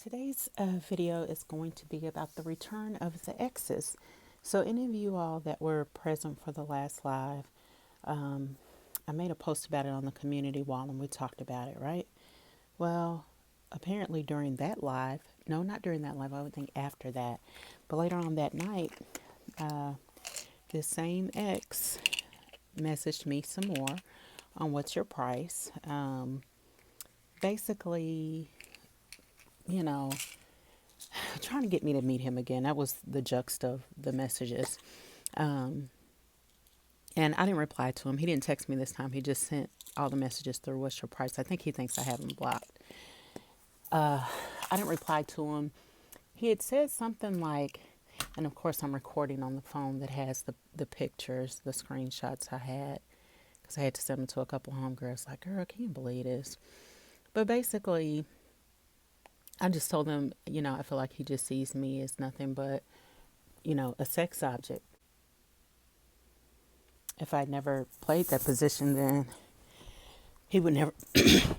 Today's video is going to be about the return of the exes. So, any of you all that were present for the last live, I made a post about it on the community wall and we talked about it, right? Well, apparently during that live, no, not during that live, I would think after that, but later on that night, uh, this same ex messaged me some more on what's your price. Basically, you know, trying to get me to meet him again. That was the juxt of the messages. Um, and I didn't reply to him. He didn't text me this time. He just sent all the messages through what's your price. I think he thinks I have him blocked. I didn't reply to him. He had said something like, and of course I'm recording on the phone that has the pictures, the screenshots I had, because I had to send them to a couple homegirls. Like, girl, can you believe this? But basically, I just told him, I feel like he just sees me as nothing but, a sex object. If I'd never played that position, then he would never,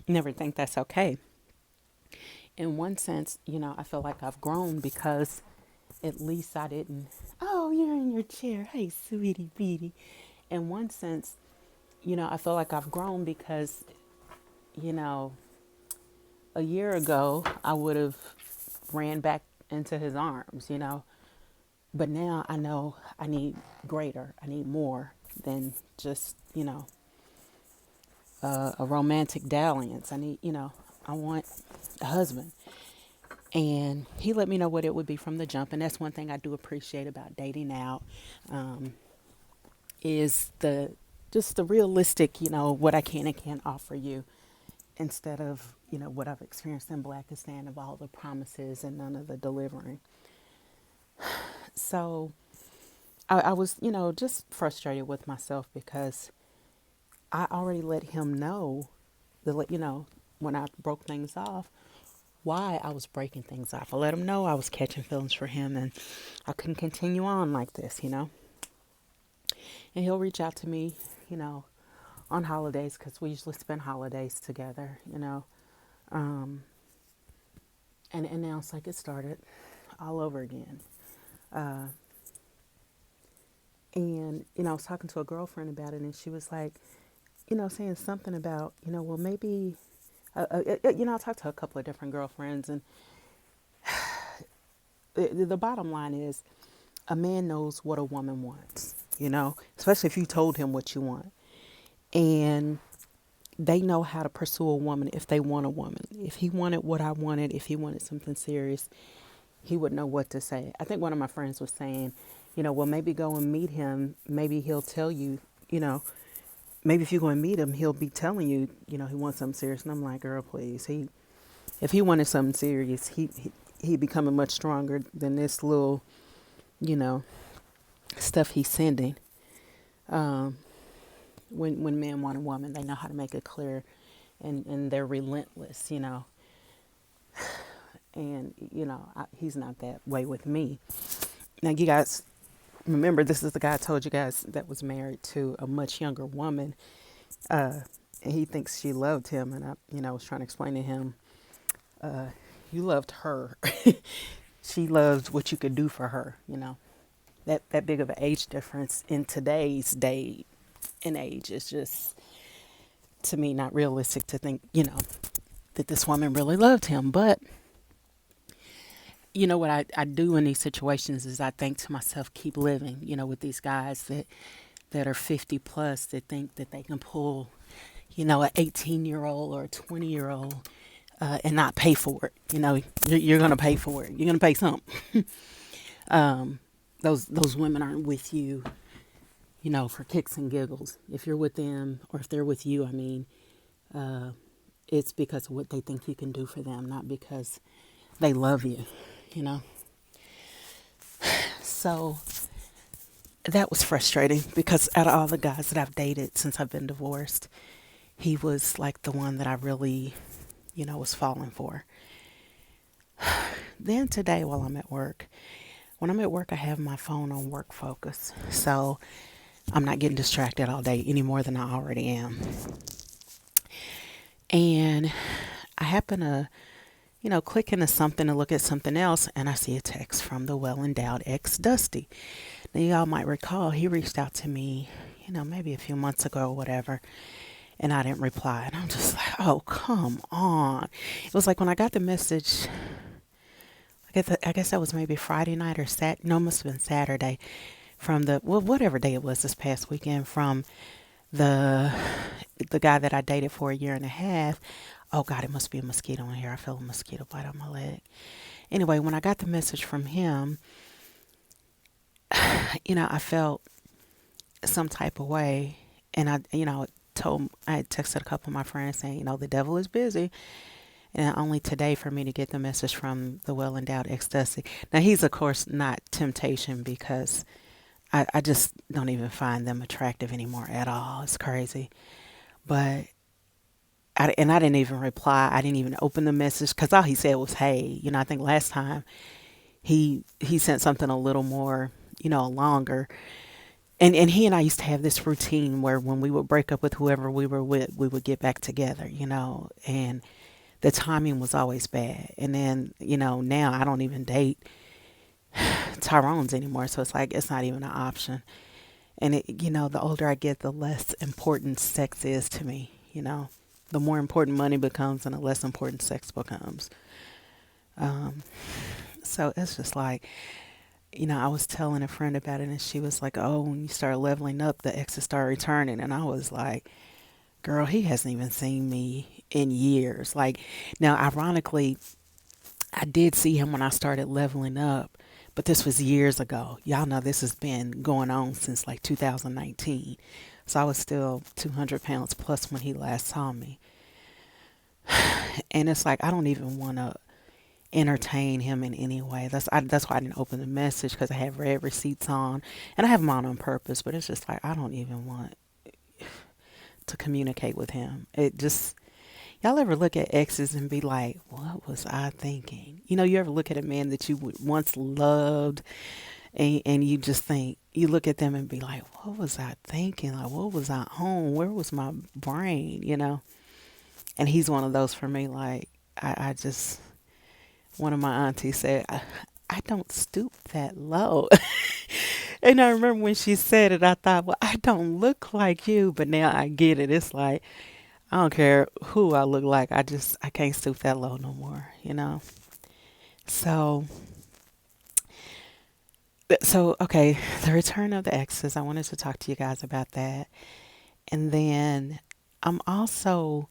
never think that's okay. In one sense, I feel like I've grown because at least I didn't, oh, you're in your chair. Hey, sweetie beatie. In one sense, I feel like I've grown because, you know, a year ago, I would have ran back into his arms. But now I know I need greater. I need more than just, a romantic dalliance. I want a husband. And he let me know what it would be from the jump. And that's one thing I do appreciate about dating out, is the realistic, what I can and can't offer you, instead of, what I've experienced in Blackistan of all the promises and none of the delivering. So I was, just frustrated with myself because I already let him know, when I broke things off, why I was breaking things off. I let him know I was catching feelings for him and I couldn't continue on like this. And he'll reach out to me, on holidays, because we usually spend holidays together. And now it's like it started all over again. Uh, and, I was talking to a girlfriend about it and she was like, saying something about, well, maybe, I talked to a couple of different girlfriends and the bottom line is a man knows what a woman wants, especially if you told him what you want. And they know how to pursue a woman if they want a woman. If he wanted what I wanted, if he wanted something serious, he would know what to say. I think one of my friends was saying, well, maybe go and meet him. Maybe he'll tell you, maybe if you go and meet him, he'll be telling you, he wants something serious. And I'm like, girl, please. If he wanted something serious, he'd becoming much stronger than this little, you know, stuff he's sending. When men want a woman, they know how to make it clear, and they're relentless. And, he's not that way with me. Now, you guys remember, this is the guy I told you guys that was married to a much younger woman. And he thinks she loved him. And I was trying to explain to him, you loved her. She loved what you could do for her. That big of an age difference in today's day and age is just, to me, not realistic to think, that this woman really loved him. But what I do in these situations is I think to myself, keep living, with these guys that are 50 plus, that think that they can pull, an 18-year-old or a 20-year-old and not pay for it. You're going to pay for it. You're going to pay something. Those women aren't with you, for kicks and giggles. If you're with them, or if they're with you, it's because of what they think you can do for them, not because they love you. So that was frustrating because out of all the guys that I've dated since I've been divorced, he was like the one that I really, was falling for. Then today, while I'm at work, when I'm at work, I have my phone on work focus. So I'm not getting distracted all day any more than I already am. And I happen to click into something to look at something else, and I see a text from the well endowed ex Dusty. Now, y'all might recall he reached out to me, maybe a few months ago or whatever, and I didn't reply. And I'm just like, oh, come on. It was like when I got the message, I guess that was maybe Friday night or no, it must have been Saturday from whatever day it was this past weekend from the the guy that I dated for a year and a half. Oh God, it must be a mosquito in here. I felt a mosquito bite on my leg. Anyway, when I got the message from him, I felt some type of way, and I had texted a couple of my friends saying, the devil is busy. And only today for me to get the message from the well endowed ecstasy. Now he's of course not temptation because I just don't even find them attractive anymore at all. It's crazy. But I didn't even reply. I didn't even open the message because all he said was, "Hey." I think last time he sent something a little more, longer. And he and I used to have this routine where when we would break up with whoever we were with, we would get back together, and the timing was always bad. And then, now I don't even date Tyrone's anymore. So it's like, it's not even an option. And the older I get, the less important sex is to me, the more important money becomes and the less important sex becomes. Um, so it's just like, I was telling a friend about it and she was like, oh, when you start leveling up, the exes start returning. And I was like, girl, he hasn't even seen me in years. Like, now, ironically, I did see him when I started leveling up, but this was years ago. Y'all know this has been going on since like 2019. So I was still 200 pounds plus when he last saw me. And it's like, I don't even want to entertain him in any way. That's why I didn't open the message because I have red receipts on. And I have them on purpose, but it's just like, I don't even want to communicate with him. It just, y'all ever look at exes and be like, what was I thinking? You ever look at a man that you once loved and you just think, you look at them and be like, what was I thinking? Like, what was I on? Where was my brain? And he's one of those for me. Like, I just, one of my aunties said, I don't stoop that low. And I remember when she said it, I thought, well, I don't look like you. But now I get it. It's like, I don't care who I look like. I can't stoop that low no more. So, okay, the return of the exes. I wanted to talk to you guys about that. And then I'm also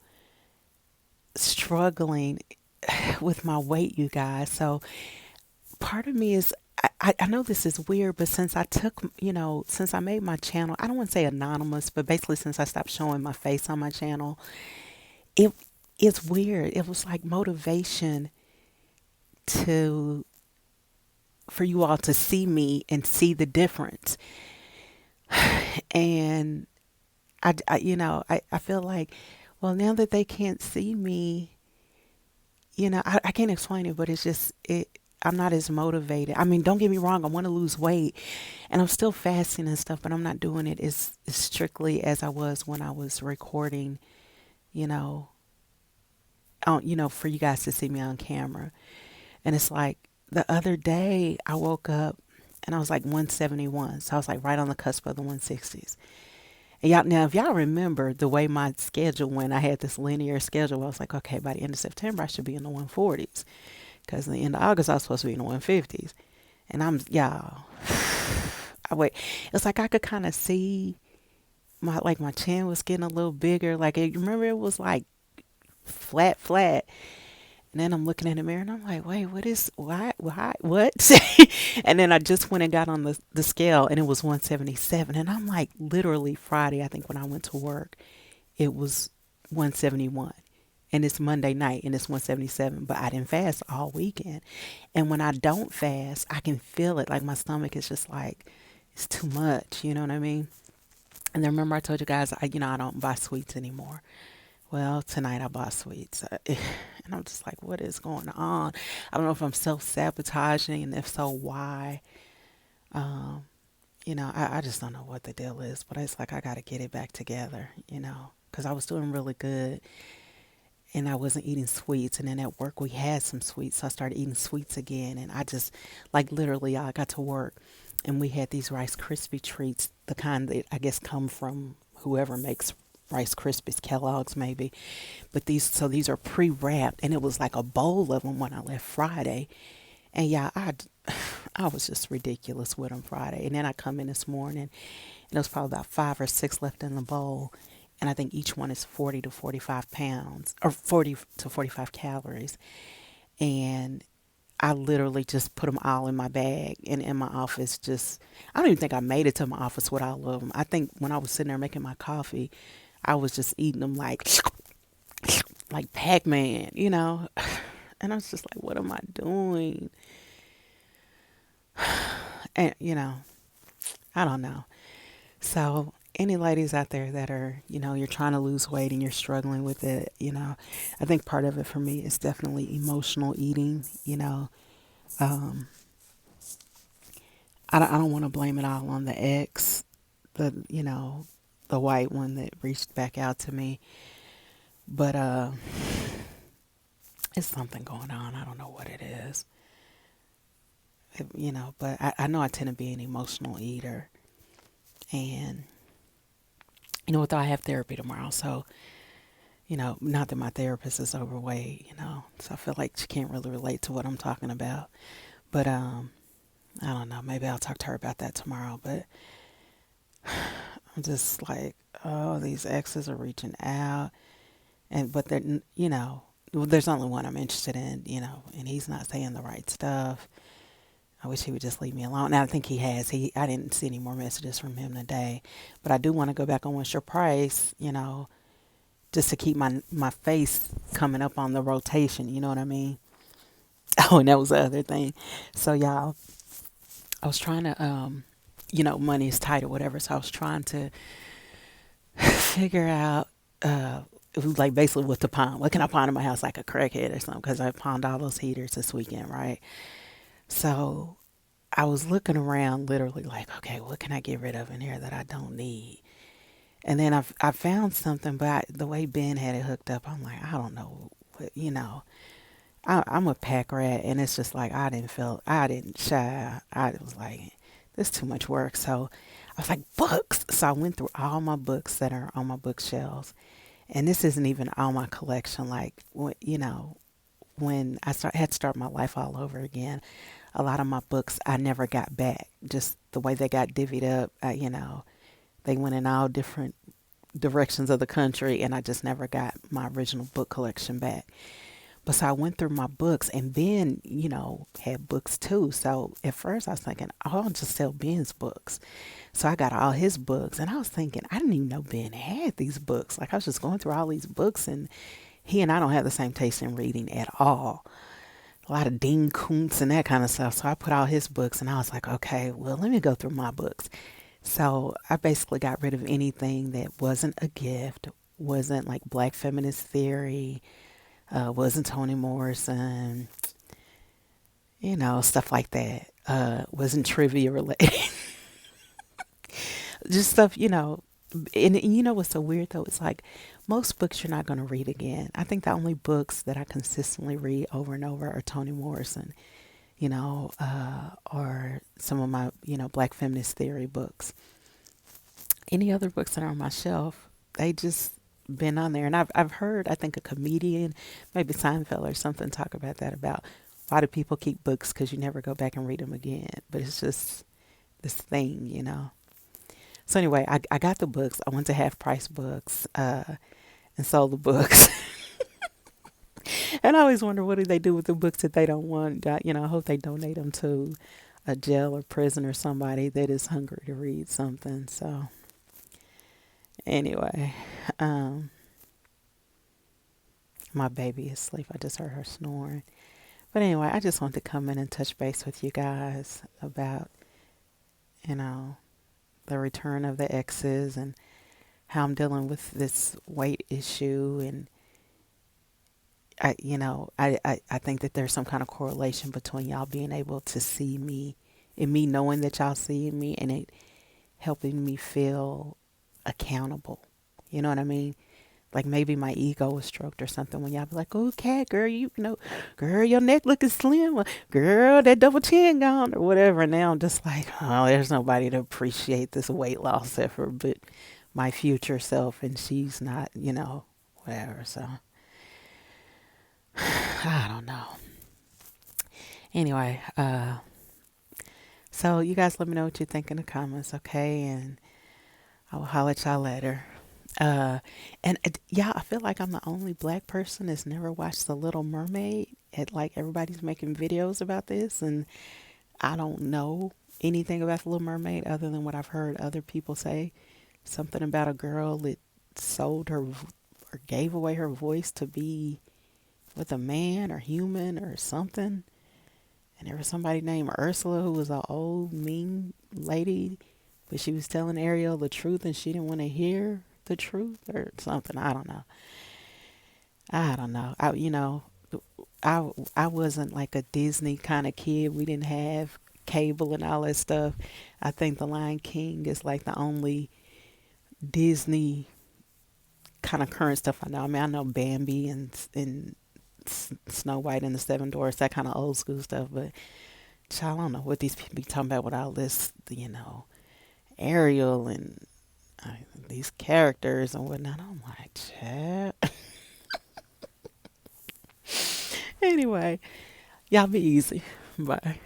struggling with my weight, you guys. So part of me is, I know this is weird, but since I took, since I made my channel, I don't want to say anonymous, but basically since I stopped showing my face on my channel, it it's weird. It was like motivation to for you all to see me and see the difference. And I feel like, well, now that they can't see me, I can't explain it, but it's just it. I'm not as motivated. I mean, don't get me wrong. I want to lose weight, and I'm still fasting and stuff, but I'm not doing it as strictly as I was when I was recording. You know, for you guys to see me on camera. And it's like the other day I woke up and I was like 171. So I was like right on the cusp of the 160s. And y'all, now, if y'all remember the way my schedule went, I had this linear schedule. I was like, okay, by the end of September, I should be in the 140s. Because at the end of August, I was supposed to be in the 150s. And y'all, I wait. It's like I could kind of see my chin was getting a little bigger. Like, remember it was like flat. And then I'm looking in the mirror and I'm like, wait, what? And then I just went and got on the scale and it was 177. And I'm like, literally Friday, I think when I went to work, it was 171. And it's Monday night and it's 177. But I didn't fast all weekend. And when I don't fast, I can feel it. Like my stomach is just like, it's too much. You know what I mean? And then remember I told you guys, I don't buy sweets anymore. Well, tonight I bought sweets. And I'm just like, what is going on? I don't know if I'm self-sabotaging, and if so, why? Um, I just don't know what the deal is. But it's like, I got to get it back together, because I was doing really good. and I wasn't eating sweets. And then at work, we had some sweets. So I started eating sweets again. And I just, like, literally, I got to work and we had these Rice Krispie treats, the kind that I guess come from whoever makes Rice Krispies, Kellogg's maybe. But these are pre wrapped. And it was like a bowl of them when I left Friday. And yeah, I was just ridiculous with them Friday. And then I come in this morning and there was probably about 5 or 6 left in the bowl. And I think each one is 40 to 45 pounds or 40 to 45 calories. And I literally just put them all in my bag and in my office. Just, I don't even think I made it to my office with all of them. I think when I was sitting there making my coffee, I was just eating them like Pac-Man, you know? And I was just like, what am I doing? And, I don't know. So, any ladies out there that are, you're trying to lose weight and you're struggling with it, I think part of it for me is definitely emotional eating. Um, I don't want to blame it all on the ex, the white one that reached back out to me, but it's something going on. I don't know what it is, but I know I tend to be an emotional eater, and though I have therapy tomorrow, so not that my therapist is overweight, so I feel like she can't really relate to what I'm talking about. But I don't know, maybe I'll talk to her about that tomorrow. But I'm just like, oh, these exes are reaching out, but they're, well, there's only one I'm interested in, and he's not saying the right stuff. I wish he would just leave me alone. Now I think he has. I didn't see any more messages from him today, but I do want to go back on What's Your Price, just to keep my face coming up on the rotation. You know what I mean? Oh, and that was the other thing. So y'all, I was trying to, money is tight or whatever. So I was trying to figure out, it was like basically what to pawn. What can I pawn in my house like a crackhead or something? Because I pawned all those heaters this weekend, right? So I was looking around literally like, okay, what can I get rid of in here that I don't need? And then I found something, but the way Ben had it hooked up, I'm like, I don't know, I'm a pack rat, and it's just like I didn't shy. I was like, this is too much work. So I was like, books. So I went through all my books that are on my bookshelves, and this isn't even all my collection. Like, when had to start my life all over again, a lot of my books I never got back. Just the way they got divvied up, they went in all different directions of the country, and I just never got my original book collection back. But so I went through my books, and Ben, had books too. So at first I was thinking, oh, I'll just sell Ben's books. So I got all his books, and I was thinking, I didn't even know Ben had these books. Like, I was just going through all these books, and he and I don't have the same taste in reading at all. A lot of Dean Koontz and that kind of stuff. So I put all his books, and I was like, okay, well, let me go through my books. So I basically got rid of anything that wasn't a gift, wasn't like Black feminist theory, wasn't Toni Morrison, stuff like that. Wasn't trivia related. Just stuff, and you know what's so weird though? It's like most books you're not going to read again. I think the only books that I consistently read over and over are Toni Morrison, or some of my, Black feminist theory books. Any other books that are on my shelf, they just been on there. And I've heard, I think a comedian, maybe Seinfeld or something, talk about that, about why do people keep books, because you never go back and read them again. But it's just this thing. So anyway, I got the books. I went to Half Price Books and sold the books. And I always wonder, what do they do with the books that they don't want? I hope they donate them to a jail or prison or somebody that is hungry to read something. So anyway, my baby is asleep. I just heard her snoring. But anyway, I just wanted to come in and touch base with you guys about, the return of the exes and how I'm dealing with this weight issue. And I think that there's some kind of correlation between y'all being able to see me and me knowing that y'all see me, and it helping me feel accountable. You know what I mean? Like maybe my ego was stroked or something when y'all be like, "Oh, cat girl, girl, your neck looking slim, or, girl, that double chin gone," or whatever. And now I'm just like, oh, there's nobody to appreciate this weight loss effort but my future self, and she's not, whatever. So I don't know. Anyway, so you guys let me know what you think in the comments, okay? And I will holler at y'all later. Uh, yeah, I feel like I'm the only black person that's never watched The Little Mermaid. Like everybody's making videos about this, and I don't know anything about The Little Mermaid other than what I've heard other people say. Something about a girl that sold her or gave away her voice to be with a man or human or something. And there was somebody named Ursula who was an old mean lady, but she was telling Ariel the truth and she didn't want to hear the truth or something. I don't know. I don't know. I wasn't like a Disney kind of kid. We didn't have cable and all that stuff. I think The Lion King is like the only Disney kind of current stuff I know. I mean, I know Bambi and Snow White and the Seven Dwarfs, that kind of old school stuff. But child, I don't know what these people be talking about with all this, Ariel and these characters and whatnot. I'm like, child. Anyway, y'all be easy. Bye.